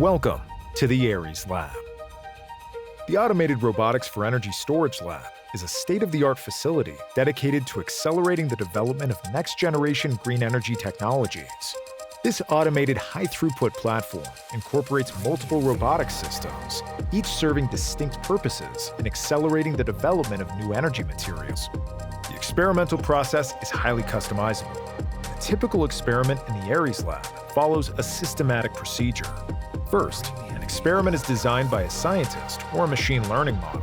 Welcome to the Aries Lab. The Automated Robotics for Energy Storage Lab is a state-of-the-art facility dedicated to accelerating the development of next-generation green energy technologies. This automated high-throughput platform incorporates multiple robotic systems, each serving distinct purposes in accelerating the development of new energy materials. The experimental process is highly customizable. A typical experiment in the Aries Lab follows a systematic procedure. First, an experiment is designed by a scientist or a machine learning model.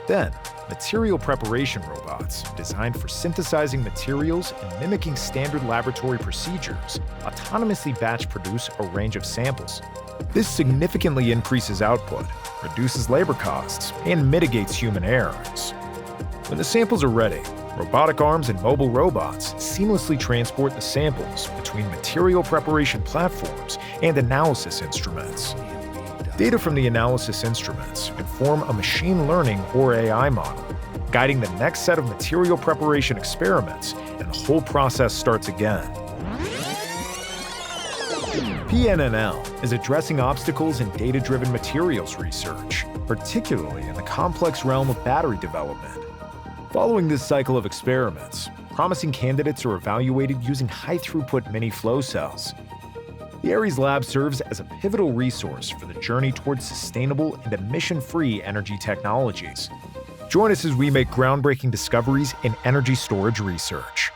Then, material preparation robots, designed for synthesizing materials and mimicking standard laboratory procedures, autonomously batch produce a range of samples. This significantly increases output, reduces labor costs, and mitigates human errors. When the samples are ready, robotic arms and mobile robots seamlessly transport the samples between material preparation platforms and analysis instruments. Data from the analysis instruments inform a machine learning or AI model, guiding the next set of material preparation experiments, and the whole process starts again. PNNL is addressing obstacles in data-driven materials research, particularly in the complex realm of battery development. Following this cycle of experiments, promising candidates are evaluated using high-throughput mini flow cells. The Aries Lab serves as a pivotal resource for the journey towards sustainable and emission-free energy technologies. Join us as we make groundbreaking discoveries in energy storage research.